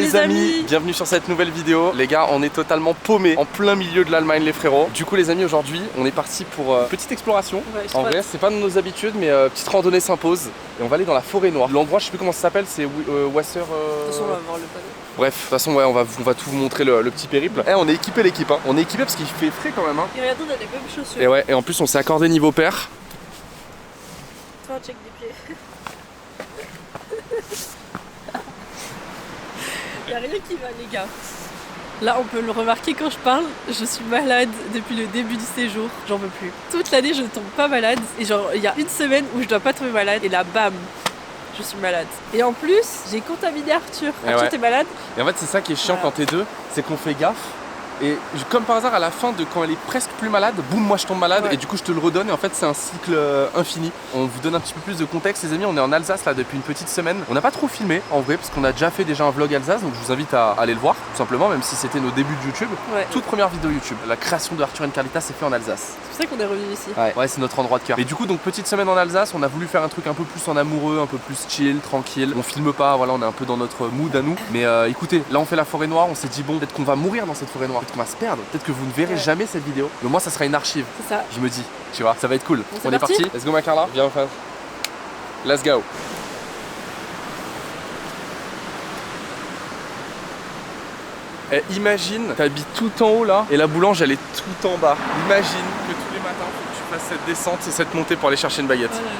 les amis, bienvenue sur cette nouvelle vidéo. Les gars, on est totalement paumés en plein milieu de l'Allemagne les frérots. Du coup les amis, aujourd'hui on est parti pour petite exploration. En vrai c'est pas dans nos habitudes mais petite randonnée s'impose. Et on va aller dans la forêt noire. L'endroit je sais plus comment ça s'appelle, c'est Wasser... De toute façon on va voir le panneau. Bref, de toute façon ouais, on va tout vous montrer le petit périple. On est équipé l'équipe hein. On est équipé parce qu'il fait frais quand même hein. Et regardez, on a les mêmes chaussures. Et ouais, et en plus on s'est accordé niveau paire. Toi check des pieds. Y'a rien qui va les gars. Là on peut le remarquer quand je parle, je suis malade depuis le début du séjour, j'en peux plus. Toute l'année je tombe pas malade et genre il y a une semaine où je dois pas tomber malade et là bam, je suis malade. Et en plus j'ai contaminé Arthur. Arthur t'es malade. Et en fait c'est ça qui est chiant quand t'es deux, c'est qu'on fait gaffe. Et comme par hasard à la fin de quand elle est presque plus malade, boum moi je tombe malade et du coup je te le redonne et en fait c'est un cycle infini. On vous donne un petit peu plus de contexte les amis, on est en Alsace là depuis une petite semaine. On n'a pas trop filmé en vrai parce qu'on a déjà fait déjà un vlog Alsace donc je vous invite à aller le voir tout simplement même si c'était nos débuts de YouTube. Toute première vidéo YouTube, la création de Arthur et Carlita s'est fait en Alsace. C'est pour ça qu'on est revenu ici. Ouais c'est notre endroit de cœur. Et du coup donc petite semaine en Alsace, on a voulu faire un truc un peu plus en amoureux, un peu plus chill, tranquille. On filme pas, voilà on est un peu dans notre mood à nous. Mais écoutez, là on fait la forêt noire, on s'est dit bon peut-être qu'on va mourir dans cette forêt noire, peut-être qu'on va se perdre, peut-être que vous ne verrez jamais cette vidéo, mais moi ça sera une archive. C'est ça. Je me dis, tu vois, ça va être cool. On est parti. Let's go ma Carla, viens en face. Let's go. Imagine, t'habites tout en haut là, et la boulange elle est tout en bas. Imagine que tous les matins faut que tu fasses cette descente et cette montée pour aller chercher une baguette. Oh là là.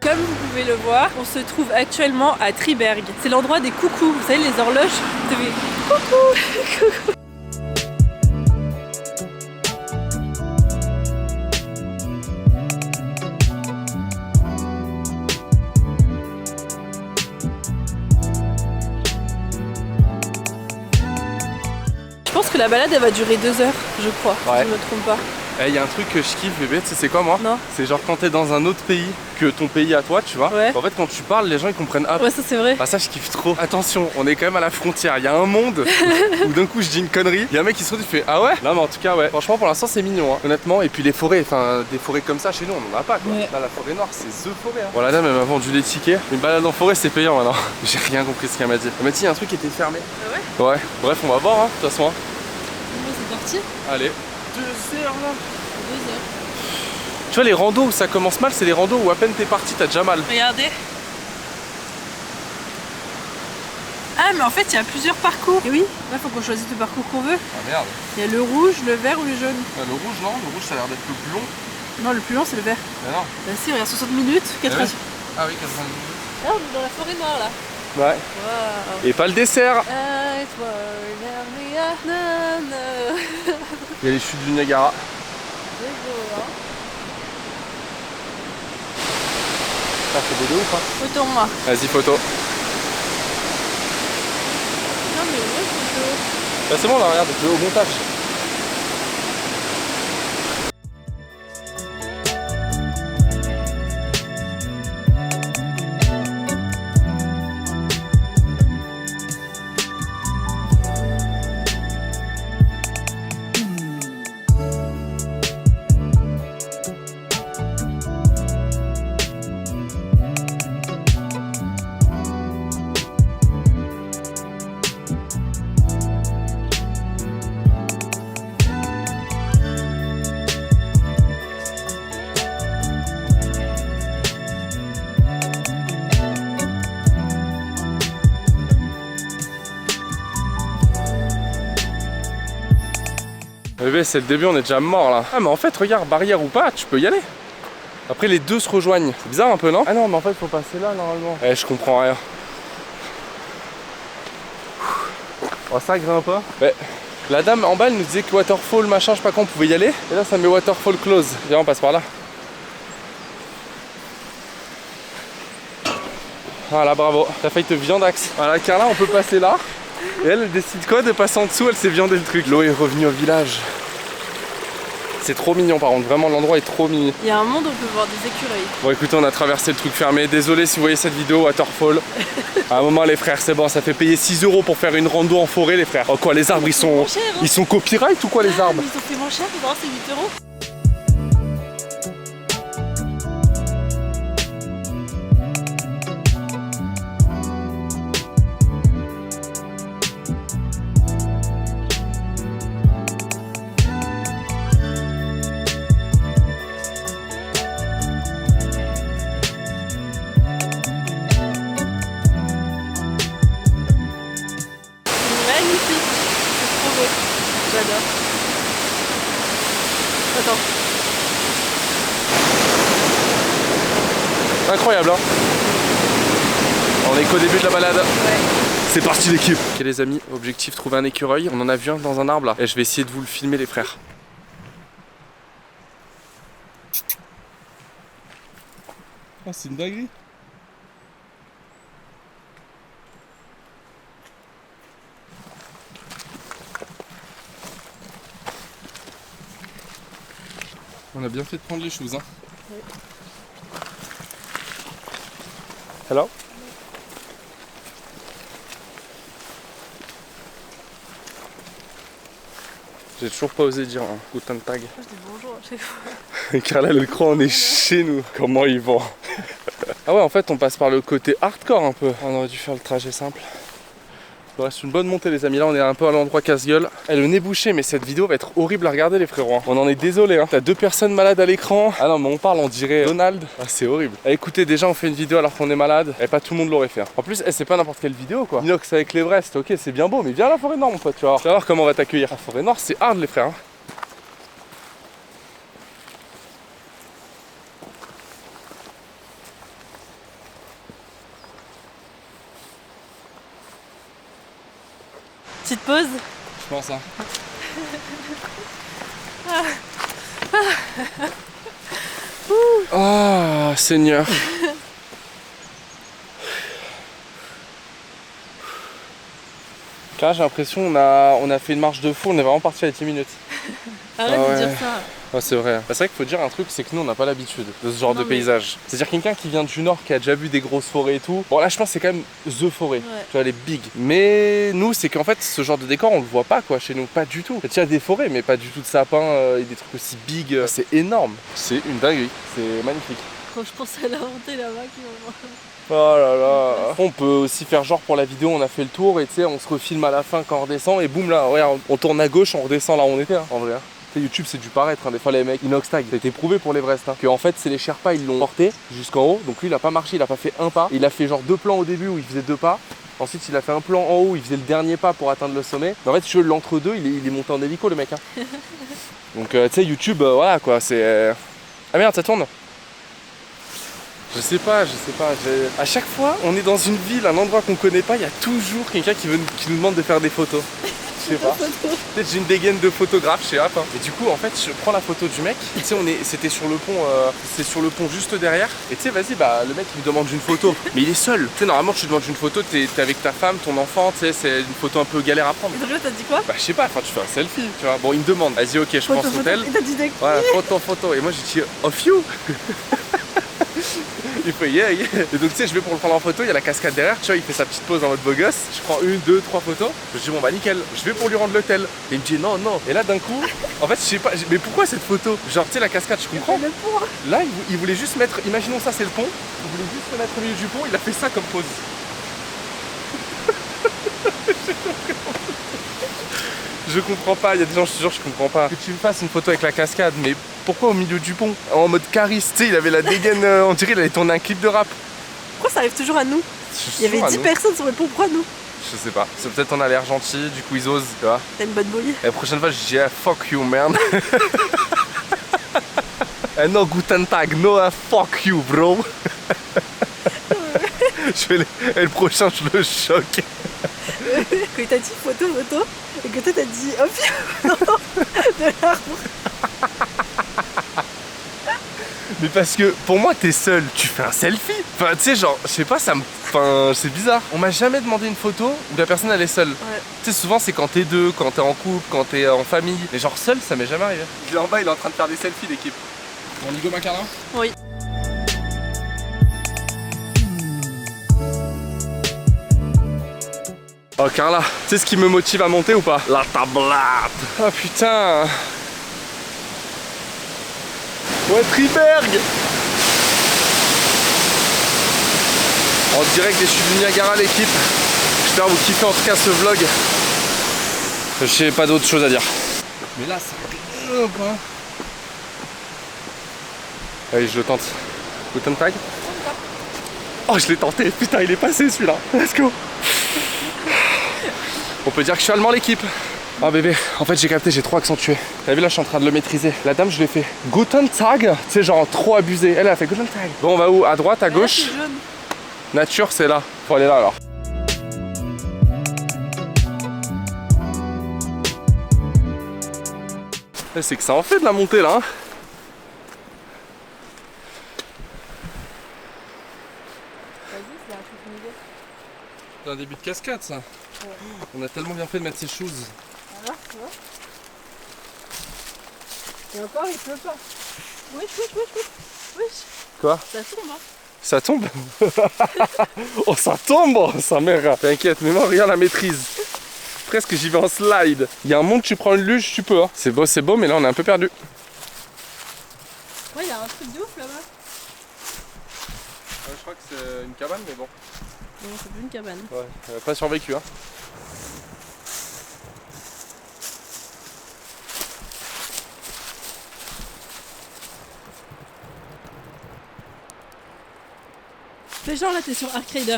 Comme vous pouvez le voir, on se trouve actuellement à Triberg. C'est l'endroit des coucous. Vous savez, les horloges, vous devez... Coucou, coucou. Je pense que la balade, elle va durer 2 heures, je crois, si je ne me trompe pas. Il y a un truc que je kiffe bébé, tu sais c'est quoi moi? Non. C'est genre quand t'es dans un autre pays que ton pays à toi, tu vois. En fait quand tu parles, les gens ils comprennent Ouais ça c'est vrai. Bah ça je kiffe trop. Attention, on est quand même à la frontière. Il y a un monde où d'un coup je dis une connerie. Il y a un mec qui se retrouve, il fait ah ouais? Non mais en tout cas ouais. Franchement pour l'instant c'est mignon hein. Honnêtement. Et puis les forêts, enfin des forêts comme ça chez nous on en a pas quoi. Là la forêt noire c'est the forêt hein. Bon la dame elle m'a vendu les tickets. Une balade en forêt c'est payant maintenant. J'ai rien compris ce qu'elle m'a dit. Elle m'a dit il y a un truc qui était fermé. Ah ouais? Ouais. Bref on va voir hein de toute façon. C'est parti. Allez. 2 heures là. 2 heures. Tu vois les randos où ça commence mal, c'est les randos où à peine t'es parti t'as déjà mal. Regardez. Ah mais en fait il y a plusieurs parcours. Et oui, là faut qu'on choisisse le parcours qu'on veut. Ah merde. Il y a le rouge, le vert ou le jaune. Le rouge non, le rouge ça a l'air d'être le plus long. Non le plus long c'est le vert. Mais non. Bah si, regarde 60 minutes, 80. Ah oui 90 minutes. Là on est dans la forêt noire là. Ouais. Wow. Et pas le dessert. Il y a les chutes du Niagara. Ça fait des ouf hein. Photo moi. Vas-y photo. Non mais ouais photo. Bah c'est bon là regarde, au montage. Bébé, c'est le début, on est déjà mort là. Ah mais en fait regarde, barrière ou pas, tu peux y aller. Après les deux se rejoignent. C'est bizarre un peu non? Ah non mais en fait faut passer là normalement. Eh je comprends rien. Oh ça grimpe pas. Ouais. La dame en bas elle nous disait que waterfall machin je sais pas quand on pouvait y aller. Et là ça met waterfall close. Viens on passe par là. Voilà bravo. T'as failli te viandax. Voilà Carla on peut passer là. Et elle décide quoi de passer en dessous, elle s'est viandée le truc. L'eau est revenue au village. C'est trop mignon par contre, vraiment l'endroit est trop mignon. Il y a un monde où on peut voir des écureuils. Bon écoutez, on a traversé le truc fermé. Désolé si vous voyez cette vidéo, Waterfall. À un moment les frères, c'est bon, ça fait payer 6 € pour faire une rando en forêt les frères. Oh quoi, les arbres ils sont copyright ou quoi les arbres? Ils ont fait moins cher, pour voir c'est 8 €. Magnifique, c'est trop beau, j'adore. Attends. Incroyable hein. On est qu'au début de la balade. Ouais. C'est parti l'équipe. Ok les amis, objectif trouver un écureuil. On en a vu un dans un arbre là. Et je vais essayer de vous le filmer les frères. Ah c'est une dinguerie. On a bien fait de prendre les choses hein. Oui. Hello? J'ai toujours pas osé dire un Guten Tag. Je dis bonjour à chaque fois. Car là le croit on est chez nous. Comment ils vont? Ah ouais en fait on passe par le côté hardcore un peu. On aurait dû faire le trajet simple. Il reste une bonne montée les amis, là on est un peu à l'endroit casse-gueule. Et le nez bouché, mais cette vidéo va être horrible à regarder les frérots. On en est désolé hein. T'as 2 personnes malades à l'écran. Ah non mais on parle, on dirait Donald. Ah c'est horrible. Ah, écoutez déjà on fait une vidéo alors qu'on est malade. Et pas tout le monde l'aurait fait hein. En plus c'est pas n'importe quelle vidéo quoi. Inox avec l'Everest, ok c'est bien beau, mais viens à la forêt nord mon pote, tu vas voir comment on va t'accueillir. La forêt nord c'est hard les frères hein. Petite pause. Je pense hein. Ah Seigneur. Là j'ai l'impression on a fait une marche de fou, on est vraiment parti à 10 minutes. Arrête Ah de ouais. dire ça. Ouais, c'est vrai. C'est vrai qu'il faut dire un truc, c'est que nous on n'a pas l'habitude de ce genre Non, de mais- paysage. C'est-à-dire quelqu'un qui vient du nord, qui a déjà vu des grosses forêts et tout. Bon là je pense que c'est quand même the forêt, Ouais. tu vois les big. Mais nous c'est qu'en fait ce genre de décor on le voit pas quoi chez nous, pas du tout. Il y a des forêts mais pas du tout de sapins et des trucs aussi big. C'est énorme, c'est une dinguerie, c'est magnifique. Quand je pense à la montée là-bas qui va voir. Oh là là. On peut aussi faire genre pour la vidéo on a fait le tour et tu sais on se refilme à la fin quand on redescend et boum là, regarde, on tourne à gauche, on redescend là où on était hein, en vrai. Hein. YouTube c'est du paraître, hein. Des fois les mecs Inox Tag, ça a été prouvé pour l'Everest hein. Que en fait c'est les Sherpas ils l'ont porté jusqu'en haut, donc lui il a pas marché, il a pas fait un pas, il a fait genre 2 plans au début où il faisait 2 pas, ensuite il a fait un plan en haut où il faisait le dernier pas pour atteindre le sommet, mais en fait l'entre-deux il est monté en hélico le mec hein. Donc tu sais YouTube voilà quoi, c'est... Ah merde ça tourne. Je sais pas. À chaque fois, on est dans une ville, un endroit qu'on connaît pas, il y a toujours quelqu'un qui nous demande de faire des photos. Je sais pas. Peut-être j'ai une dégaine de photographe, je sais pas. Et du coup, en fait, je prends la photo du mec. Tu sais, c'était sur le pont, c'est sur le pont juste derrière. Et tu sais, vas-y, bah le mec il me demande une photo. Mais il est seul. Tu sais, normalement, tu demandes une photo, t'es avec ta femme, ton enfant, tu sais, c'est une photo un peu galère à prendre. Et donc là t'as dit quoi? Bah je sais pas, enfin tu fais un selfie, tu vois. Bon, il me demande. Vas-y, ok, je pense au tel. Et t'as dit d'accord. Voilà, photo. Et moi j'ai dit off you. Il fait yeah. Et donc tu sais je vais pour le prendre en photo, il y a la cascade derrière, tu vois il fait sa petite pose en mode beau gosse. Je prends 1, 2, 3 photos, je dis bon bah nickel, je vais pour lui rendre l'hôtel. Et il me dit non. Et là d'un coup, en fait je sais pas, mais pourquoi cette photo? Genre tu sais la cascade je comprends. Là il voulait juste mettre, imaginons ça c'est le pont, il voulait juste se mettre au milieu du pont, il a fait ça comme pose. Je comprends pas, il y a des gens, je te jure, je comprends pas. Que tu me fasses une photo avec la cascade, mais pourquoi au milieu du pont? En mode Caris, tu sais, il avait la dégaine, on dirait il allait tourner un clip de rap. Pourquoi ça arrive toujours à nous? Il y avait 10 personnes sur le pont, pourquoi nous? Je sais pas, c'est peut-être on a l'air gentil, du coup ils osent, tu vois. T'as une bonne bouillie. Et la prochaine fois je dis yeah, fuck you man. No Guten Tag, no fuck you bro. Et le prochain je le choque. Quand il t'a dit photo, et que toi t'as dit hop de l'arbre. Mais parce que pour moi, t'es seul, tu fais un selfie. Enfin, tu sais, genre, je sais pas, ça me. Enfin, c'est bizarre. On m'a jamais demandé une photo où la personne elle est seule. Ouais. Tu sais, souvent c'est quand t'es deux, quand t'es en couple, quand t'es en famille. Mais genre seul, ça m'est jamais arrivé. Il est en bas, il est en train de faire des selfies, l'équipe. Bon, on y go, Macarna? Oui. Oh, Carla, tu sais ce qui me motive à monter ou pas? La tablade. Oh putain. Ouais, Triberg. En direct des chutes du Niagara, l'équipe. J'espère vous kiffer en tout cas ce vlog. Je sais pas d'autre chose à dire. Mais là, ça grimpe, hein. Allez, je le tente. Guten Tag. Oh, je l'ai tenté. Putain, il est passé celui-là. Let's go. On peut dire que je suis allemand, l'équipe. Oh bébé, en fait j'ai capté, j'ai trop accentué. T'as vu là, je suis en train de le maîtriser. La dame, je l'ai fait Guten Tag. Tu sais, genre trop abusé. Elle a fait Guten Tag. Bon, on va où? À droite, à gauche? Nature, c'est là. Faut aller là alors. C'est que ça en fait de la montée là. Hein. C'est un début de cascade ça. Ouais. On a tellement bien fait de mettre ces choses. Voilà, tu vois. Et encore, il pleut pas. Wesh. Quoi? Ça tombe, hein. Ça tombe. Oh, ça tombe, sa mère. T'inquiète, mais moi, regarde la maîtrise. Presque j'y vais en slide. Il y a un monde, tu prends une luge, tu peux. Hein. C'est beau, mais là, on est un peu perdu. Ouais, il y a un truc de ouf là-bas. Je crois que c'est une cabane, mais bon. Non, c'est plus une cabane. Ouais, pas survécu, hein. Fais genre là, t'es sur Ark Raider.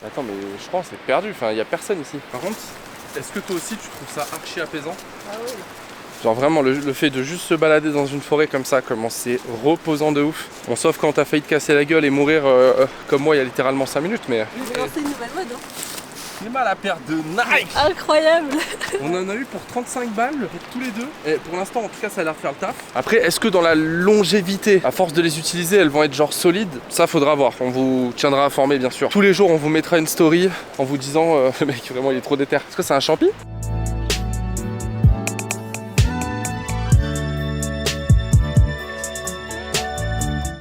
Attends, mais je pense que c'est perdu, enfin, il y a personne ici. Par contre, est-ce que toi aussi tu trouves ça archi apaisant? Ah oui. Genre vraiment le fait de juste se balader dans une forêt comme ça, comment c'est reposant de ouf. Bon, sauf quand t'as failli te casser la gueule et mourir comme moi il y a littéralement 5 minutes, mais... Je vais lancer une nouvelle mode, hein. C'est mal la paire de Nike. Incroyable. On en a eu pour 35 balles pour tous les deux. Et pour l'instant, en tout cas, ça a l'air de faire le taf. Après, est-ce que dans la longévité, à force de les utiliser, elles vont être genre solides? Ça, faudra voir. On vous tiendra informé, bien sûr. Tous les jours, on vous mettra une story en vous disant le mec, vraiment, il est trop déter. Est-ce que c'est un champi?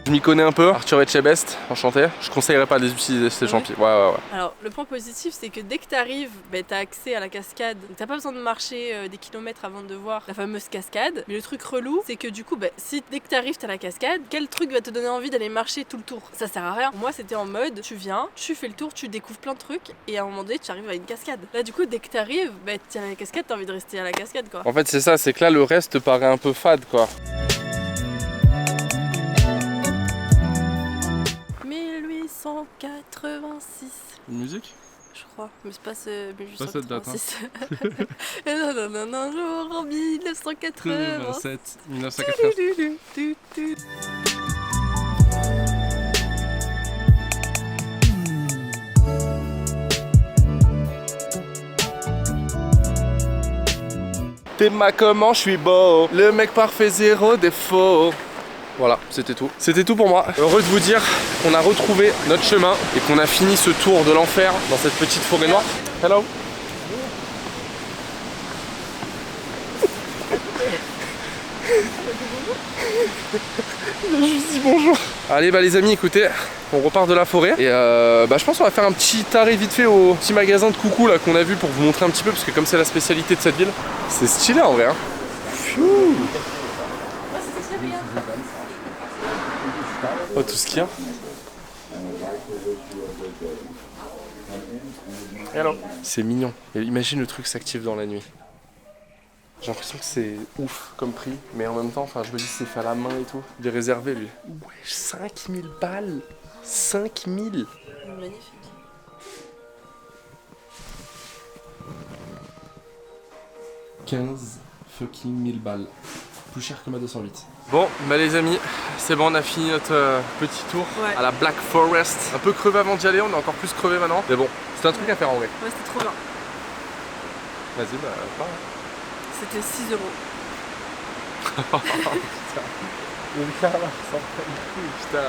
Je m'y connais un peu, Arthur Etchebest, enchanté. Je conseillerais pas de les utiliser ces champis. Ouais. Alors le point positif c'est que dès que t'arrives, t'as accès à la cascade. Donc t'as pas besoin de marcher des kilomètres avant de voir la fameuse cascade. Mais le truc relou c'est que du coup si dès que t'arrives t'as la cascade, quel truc va te donner envie d'aller marcher tout le tour? Ça sert à rien. Moi c'était en mode tu viens, tu fais le tour, tu découvres plein de trucs et à un moment donné tu arrives à une cascade. Là du coup dès que t'arrives, tiens la cascade, t'as envie de rester à la cascade quoi. En fait c'est ça, c'est que là le reste paraît un peu fade quoi. 1886. Une musique? Je crois, mais c'est pas ce 1886. Non, un jour en 1987. 1987. T'es ma comment je suis beau, le mec parfait zéro défaut. Voilà, c'était tout. C'était tout pour moi. Heureux de vous dire qu'on a retrouvé notre chemin et qu'on a fini ce tour de l'enfer dans cette petite forêt noire. Hello. Il a juste dit bonjour. Allez les amis, écoutez, on repart de la forêt et je pense qu'on va faire un petit arrêt vite fait au petit magasin de coucou là qu'on a vu pour vous montrer un petit peu parce que comme c'est la spécialité de cette ville, c'est stylé en vrai. Hein. Pfiou. Oh, tout ce qu'il y a. Hello. C'est mignon. Et imagine le truc s'active dans la nuit. J'ai l'impression que c'est ouf comme prix, mais en même temps, je me dis c'est fait à la main et tout. Il est réservé lui. Wesh, 5000 balles. 5000. Magnifique. 15 fucking 1000 balles. Plus cher que ma 208. Bon, bah les amis, c'est bon, on a fini notre petit tour à la Black Forest. Un peu crevé avant d'y aller, on est encore plus crevé maintenant. Mais bon, c'est un truc à faire en vrai. Ouais, c'était trop bien. Vas-y, bah, parle. C'était 6 €. Putain.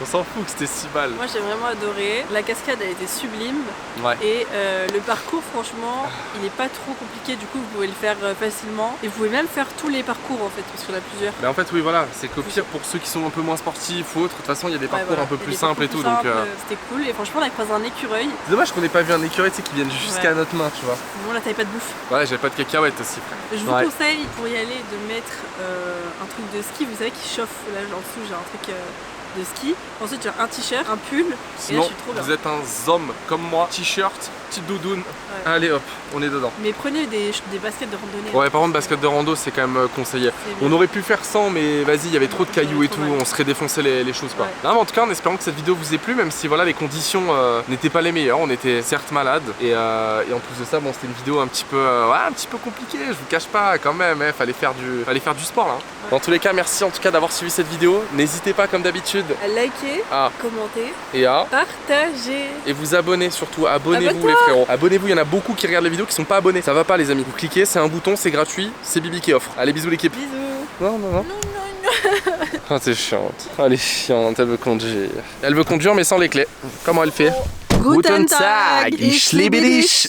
On s'en fout que c'était si mal. Moi j'ai vraiment adoré. La cascade a été sublime. Ouais. Et le parcours franchement il est pas trop compliqué, du coup vous pouvez le faire facilement. Et vous pouvez même faire tous les parcours en fait parce qu'il y en a plusieurs. Mais en fait oui voilà, c'est qu'au pire pour ceux qui sont un peu moins sportifs ou autres, de toute façon il y a des parcours un peu plus simples et tout. Donc c'était cool et franchement on a croisé un écureuil. C'est dommage qu'on ait pas vu un écureuil qui vienne jusqu'à notre main tu vois. Bon là t'avais pas de bouffe. Ouais j'avais pas de cacahuètes aussi frère. Je vous conseille pour y aller de mettre un truc de ski, vous savez qui chauffe. Là en dessous j'ai un truc de ski. Ensuite j'ai un t-shirt, un pull. Sinon et là, je suis trop bien. vous êtes un homme comme moi, t-shirt, petite doudoune. Allez hop, on est dedans. Mais prenez des baskets de randonnée. Ouais par contre basket de rando c'est quand même conseillé. On aurait pu faire sans mais vas-y il y avait trop de cailloux et tout, on serait défoncé les choses quoi. Là mais en tout cas en espérant que cette vidéo vous ait plu, même si voilà les conditions n'étaient pas les meilleures, on était certes malades et en plus de ça bon c'était une vidéo un petit peu compliquée, je vous cache pas quand même, fallait faire du sport là. Dans tous les cas merci en tout cas d'avoir suivi cette vidéo, n'hésitez pas comme d'habitude à liker, commenter et à partager et vous abonner surtout, abonnez-vous les frérots, abonnez-vous, il y en a beaucoup qui regardent les vidéos qui sont pas abonnés, ça va pas les amis, vous cliquez, c'est un bouton, c'est gratuit, c'est Bibi qui offre. Allez bisous l'équipe. Bisous. Non. Ah t'es chiante, elle est chiante, elle veut conduire. Elle veut conduire mais sans les clés, comment elle fait? Guten Tag, ich liebe dich.